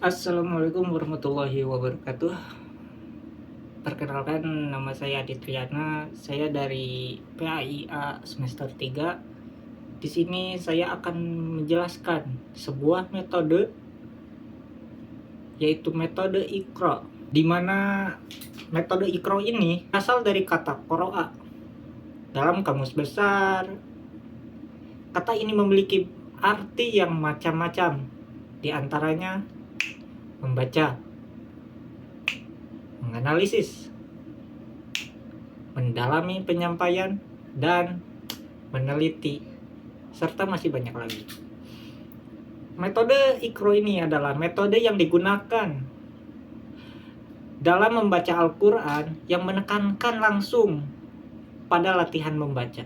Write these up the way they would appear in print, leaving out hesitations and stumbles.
Assalamualaikum warahmatullahi wabarakatuh. Perkenalkan, nama saya Adit Triana. Saya dari PAIA semester 3. Di sini saya akan menjelaskan sebuah metode, yaitu metode Iqra. Di mana metode Iqra ini asal dari kata qoro'a. Dalam kamus besar, kata ini memiliki arti yang macam-macam. Di antaranya membaca, menganalisis, mendalami penyampaian, dan meneliti, serta masih banyak lagi. Metode Iqra ini adalah metode yang digunakan dalam membaca Al-Quran yang menekankan langsung pada latihan membaca.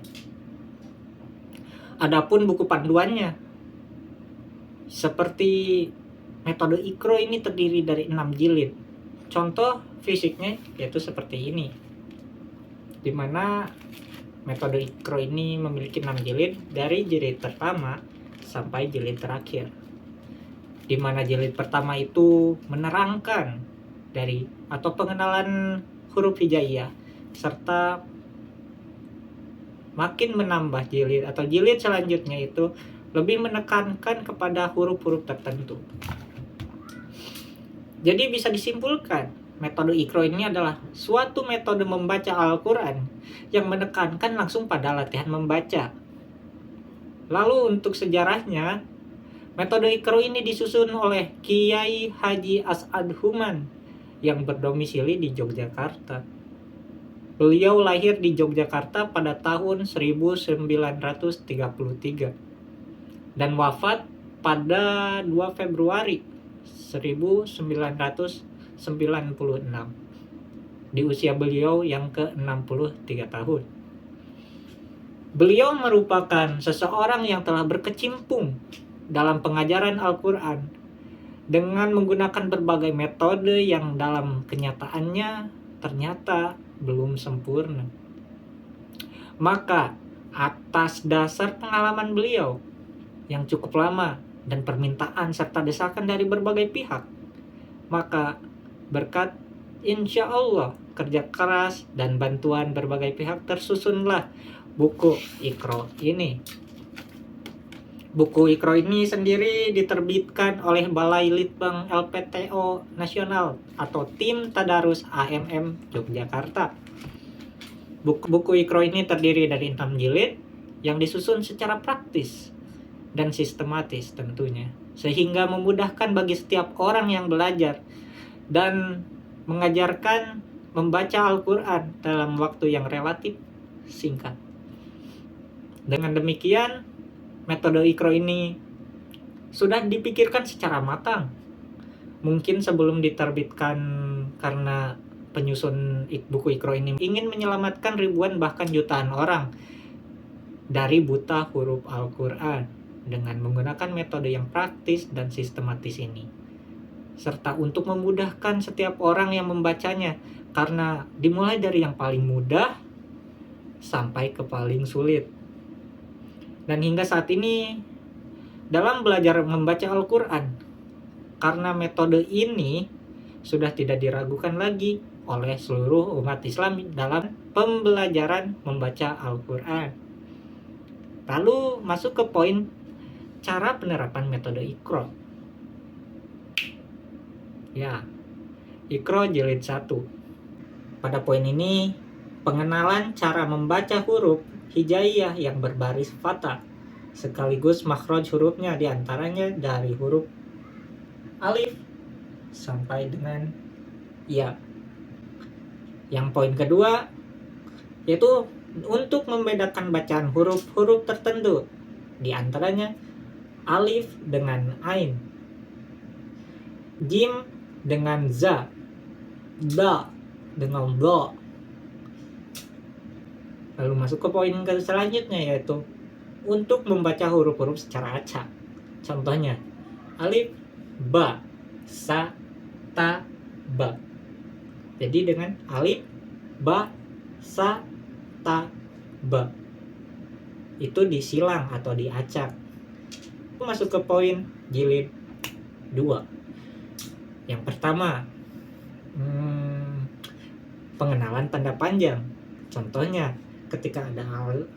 Adapun buku panduannya, seperti metode Iqra ini terdiri dari 6 jilid. Contoh fisiknya yaitu seperti ini, di mana metode Iqra ini memiliki 6 jilid dari jilid pertama sampai jilid terakhir. Di mana jilid pertama itu menerangkan dari atau pengenalan huruf hijaiyah, serta makin menambah jilid atau jilid selanjutnya itu lebih menekankan kepada huruf-huruf tertentu. Jadi bisa disimpulkan, metode Iqra ini adalah suatu metode membaca Al-Quran yang menekankan langsung pada latihan membaca. Lalu untuk sejarahnya, metode Iqra ini disusun oleh Kiai Haji As'ad Human yang berdomisili di Yogyakarta. Beliau lahir di Yogyakarta pada tahun 1933 dan wafat pada 2 Februari 1996 di usia beliau yang ke-63 tahun. Beliau merupakan seseorang yang telah berkecimpung dalam pengajaran Al-Quran dengan menggunakan berbagai metode yang dalam kenyataannya ternyata belum sempurna. Maka atas dasar pengalaman beliau yang cukup lama dan permintaan serta desakan dari berbagai pihak, maka berkat insya Allah kerja keras dan bantuan berbagai pihak tersusunlah buku Iqra ini. Buku Iqra ini sendiri diterbitkan oleh Balai Litbang LPTO Nasional atau Tim Tadarus AMM Yogyakarta. Buku Iqra ini terdiri dari 6 jilid yang disusun secara praktis dan sistematis tentunya, sehingga memudahkan bagi setiap orang yang belajar dan mengajarkan membaca Al-Quran dalam waktu yang relatif singkat. Dengan demikian, metode Iqra ini sudah dipikirkan secara matang. Mungkin sebelum diterbitkan, karena penyusun buku Iqra ini ingin menyelamatkan ribuan bahkan jutaan orang dari buta huruf Al-Quran dengan menggunakan metode yang praktis dan sistematis ini, serta untuk memudahkan setiap orang yang membacanya, karena dimulai dari yang paling mudah sampai ke paling sulit. Dan hingga saat ini dalam belajar membaca Al-Quran, karena metode ini sudah tidak diragukan lagi oleh seluruh umat Islam dalam pembelajaran membaca Al-Quran. Lalu masuk ke poin cara penerapan metode Iqra. Ya, Iqra jilid 1. Pada poin ini, pengenalan cara membaca huruf hijaiyah yang berbaris fathah, sekaligus makhraj hurufnya, diantaranya dari huruf alif sampai dengan ya. Yang poin kedua, yaitu untuk membedakan bacaan huruf-huruf tertentu, diantaranya alif dengan ain, jim dengan za, da dengan do. Lalu masuk ke poin selanjutnya, yaitu untuk membaca huruf-huruf secara acak. Contohnya alif, ba, sa, ta, ba. Jadi dengan alif, ba, sa, ta, ba, itu disilang atau diacak. Masuk ke poin jilid 2. Yang pertama, pengenalan tanda panjang. Contohnya, ketika ada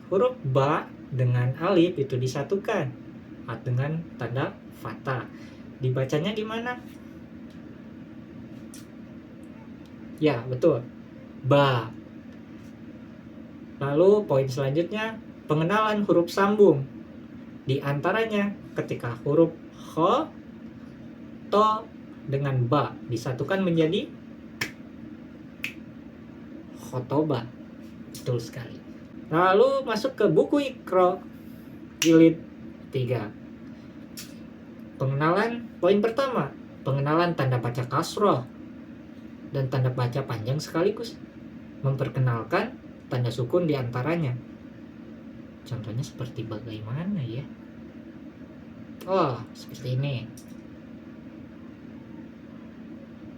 huruf ba dengan alif itu disatukan dengan tanda fathah. Dibacanya gimana? Ya, betul. Ba. Lalu poin selanjutnya, pengenalan huruf sambung. Di antaranya ketika huruf kho, to dengan ba disatukan menjadi khotoba. Betul sekali. Lalu masuk ke buku Iqra jilid 3. Pengenalan poin pertama, pengenalan tanda baca kasroh dan tanda baca panjang sekaligus. Memperkenalkan tanda sukun di antaranya. Contohnya seperti bagaimana ya? Oh, seperti ini.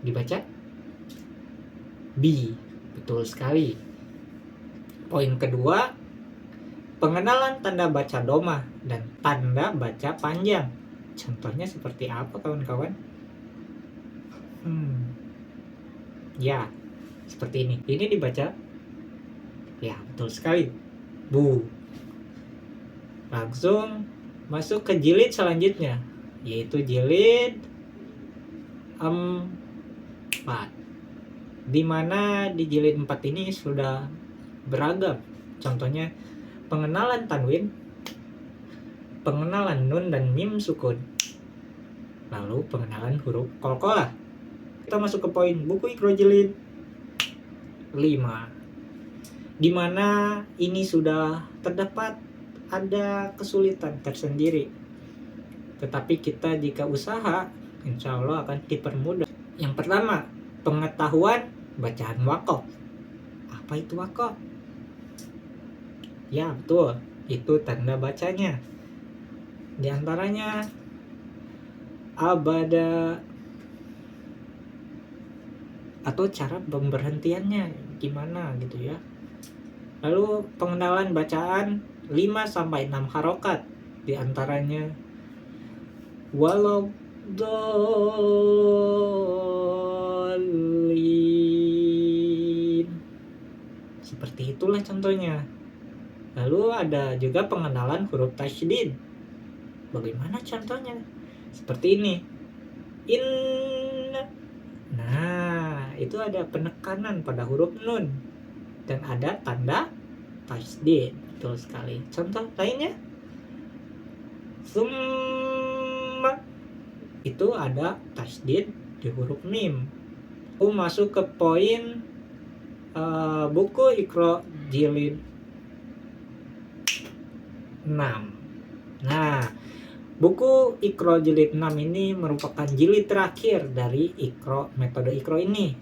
Dibaca bi. Betul sekali. Poin kedua, pengenalan tanda baca domah dan tanda baca panjang. Contohnya seperti apa kawan-kawan? Ya, seperti ini. Ini dibaca? Ya, betul sekali. Bu. Langsung masuk ke jilid selanjutnya, yaitu jilid 4. Dimana di jilid 4 ini sudah beragam. Contohnya pengenalan tanwin, pengenalan nun dan mim sukun, lalu pengenalan huruf qalqalah. Kita masuk ke poin buku Iqra jilid 5, dimana ini sudah terdapat ada kesulitan tersendiri, tetapi kita jika usaha insya Allah akan dipermudah. Yang pertama, pengetahuan bacaan waqaf. Apa itu waqaf? Ya betul, itu tanda bacanya. Di antaranya abada, atau cara pemberhentiannya gimana gitu ya. Lalu pengenalan bacaan 5-6 harokat, di antaranya walau dolin. Seperti itulah contohnya. Lalu ada juga pengenalan huruf tasydid. Bagaimana contohnya? Seperti ini. In. Nah, itu ada penekanan pada huruf nun dan ada tanda tasydid. Betul sekali. Contoh lainnya, summa, itu ada tasydid di huruf mim. Masuk ke poin buku Iqra jilid 6. Nah, buku Iqra jilid 6 ini merupakan jilid terakhir dari metode Iqra ini.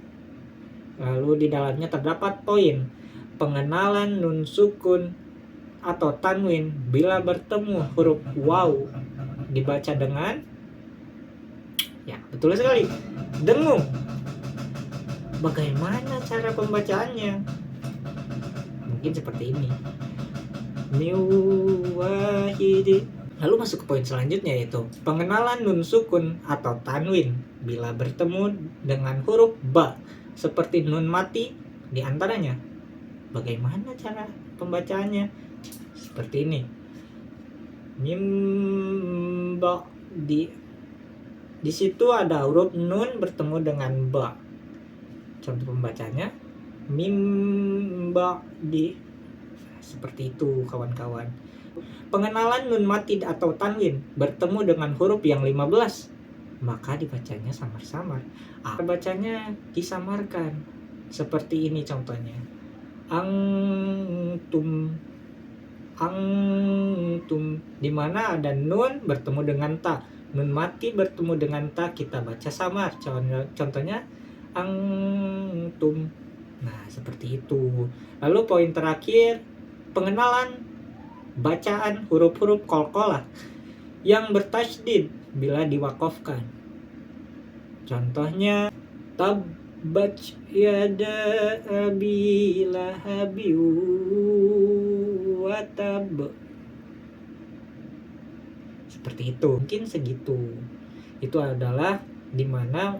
Lalu di dalamnya terdapat poin pengenalan nun sukun atau tanwin bila bertemu huruf waw dibaca dengan, ya betul sekali, dengung. Bagaimana cara pembacaannya? Mungkin seperti ini. Miwahidi. Lalu masuk ke poin selanjutnya, yaitu pengenalan nun sukun atau tanwin bila bertemu dengan huruf ba seperti nun mati di antaranya. Bagaimana cara pembacaannya? Seperti ini. Mim ba di situ ada huruf nun bertemu dengan ba. Contoh pembacanya mim ba di. Seperti itu kawan-kawan. Pengenalan nun mati atau tanwin bertemu dengan huruf yang 15, maka dibacanya samar-samar. Bacanya disamarkan. Seperti ini contohnya. Angtum. Di mana ada nun bertemu dengan ta. Nun mati bertemu dengan ta, kita baca samar. Contohnya angtum. Nah, seperti itu. Lalu poin terakhir, pengenalan bacaan huruf-huruf qalqalah yang bertasydid bila diwaqafkan. Contohnya tabbat yada abi lahabi wa tab. Seperti itu. Mungkin segitu. Itu adalah dimana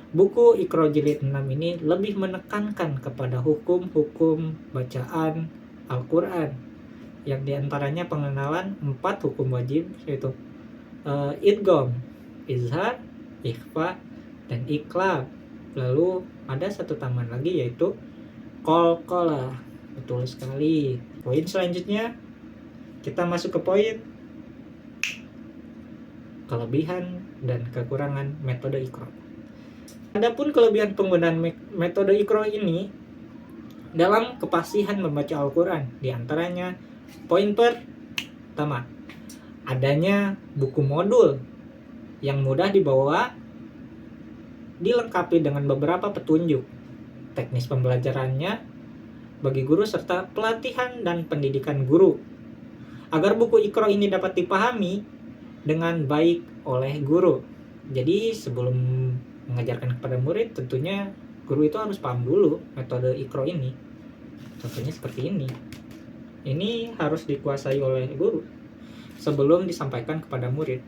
Buku Iqra Jilid 6 ini lebih menekankan kepada hukum-hukum bacaan Al-Quran, yang diantaranya pengenalan 4 hukum wajib, yaitu idgham, izhar, ikhfa, dan iqlab. Lalu ada satu tambahan lagi, yaitu qalqalah. Betul sekali. Poin selanjutnya, kita masuk ke poin kelebihan dan kekurangan metode Iqra. Adapun kelebihan penggunaan metode Iqra ini dalam kepasihan membaca Al-Quran, diantaranya poin pertama, adanya buku modul yang mudah dibawa, dilengkapi dengan beberapa petunjuk teknis pembelajarannya bagi guru serta pelatihan dan pendidikan guru, agar buku Iqra ini dapat dipahami dengan baik oleh guru. Jadi sebelum mengajarkan kepada murid, tentunya guru itu harus paham dulu metode Iqra ini. Contohnya seperti ini. Ini harus dikuasai oleh guru sebelum disampaikan kepada murid.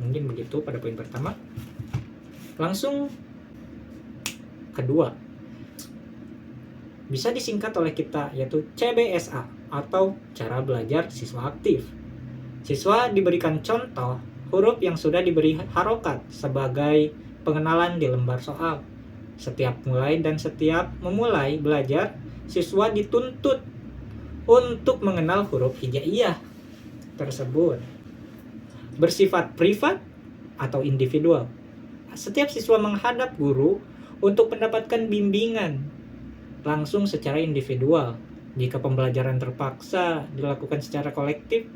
Mungkin begitu pada poin pertama. Langsung kedua, bisa disingkat oleh kita, yaitu CBSA atau cara belajar siswa aktif. Siswa diberikan contoh huruf yang sudah diberi harokat sebagai pengenalan di lembar soal. Setiap memulai belajar, siswa dituntut untuk mengenal huruf hijaiyah tersebut. Bersifat privat atau individual. Setiap siswa menghadap guru untuk mendapatkan bimbingan langsung secara individual. Jika pembelajaran terpaksa dilakukan secara kolektif,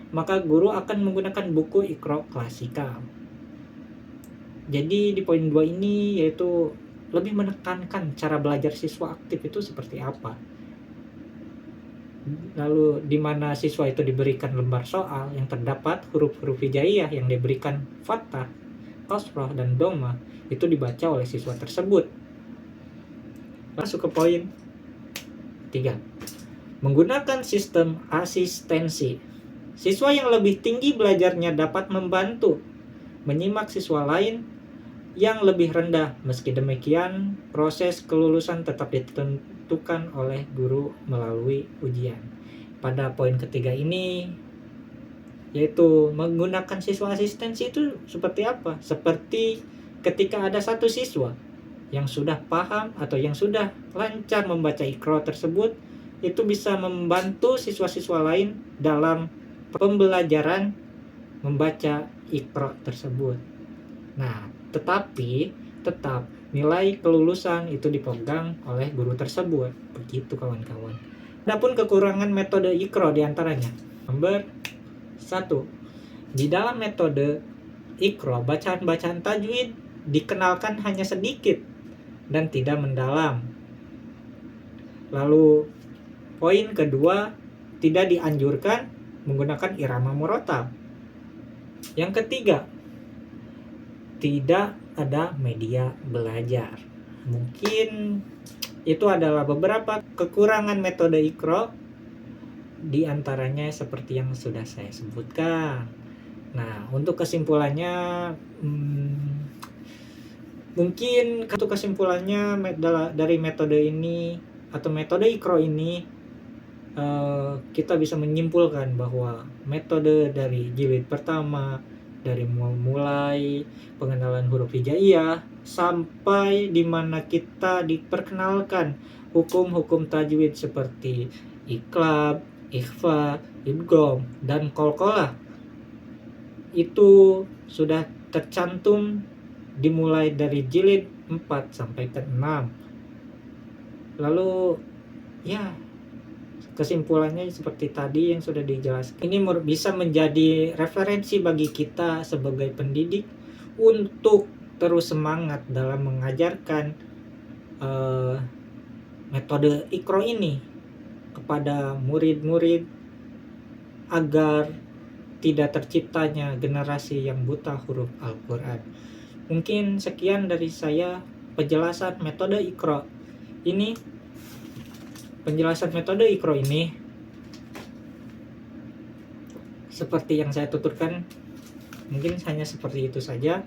maka guru akan menggunakan buku Iqra klasikal. Jadi di poin 2 ini, yaitu lebih menekankan cara belajar siswa aktif itu seperti apa. Lalu di mana siswa itu diberikan lembar soal yang terdapat huruf-huruf hijaiyah yang diberikan fathah, kasrah, dan dhamma, itu dibaca oleh siswa tersebut. Masuk ke poin 3. Menggunakan sistem asistensi. Siswa yang lebih tinggi belajarnya dapat membantu menyimak siswa lain yang lebih rendah. Meski demikian, proses kelulusan tetap ditentukan oleh guru melalui ujian. Pada poin ketiga ini, yaitu menggunakan siswa asistensi itu seperti apa? Seperti ketika ada satu siswa yang sudah paham atau yang sudah lancar membaca Iqra tersebut, itu bisa membantu siswa-siswa lain dalam pembelajaran membaca Iqra tersebut. Nah, tetapi tetap nilai kelulusan itu dipegang oleh guru tersebut. Begitu kawan-kawan. Adapun kekurangan metode Iqra diantaranya, nomor 1, di dalam metode Iqra, bacaan-bacaan tajwid dikenalkan hanya sedikit dan tidak mendalam. Lalu poin kedua, tidak dianjurkan menggunakan irama murattab. Yang ketiga, tidak ada media belajar. Mungkin itu adalah beberapa kekurangan metode Iqra, di antaranya seperti yang sudah saya sebutkan. Nah, untuk kesimpulannya, mungkin untuk kesimpulannya dari metode ini atau metode Iqra ini, kita bisa menyimpulkan bahwa metode dari jilid pertama, dari mulai pengenalan huruf hijaiyah sampai di mana kita diperkenalkan hukum-hukum tajwid seperti iqlab, ikhfa, idgham, dan qalqalah, itu sudah tercantum dimulai dari jilid 4 sampai ke 6. Lalu ya, kesimpulannya seperti tadi yang sudah dijelaskan. Ini bisa menjadi referensi bagi kita sebagai pendidik untuk terus semangat dalam mengajarkan metode Iqra ini kepada murid-murid, agar tidak terciptanya generasi yang buta huruf Al-Quran. Mungkin sekian dari saya penjelasan metode Iqra ini. Penjelasan metode Iqra ini seperti yang saya tuturkan, mungkin hanya seperti itu saja.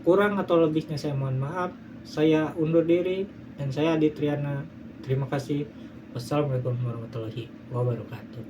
Kurang atau lebihnya saya mohon maaf. Saya undur diri dan saya Adi Triana. Terima kasih. Wassalamualaikum warahmatullahi wabarakatuh.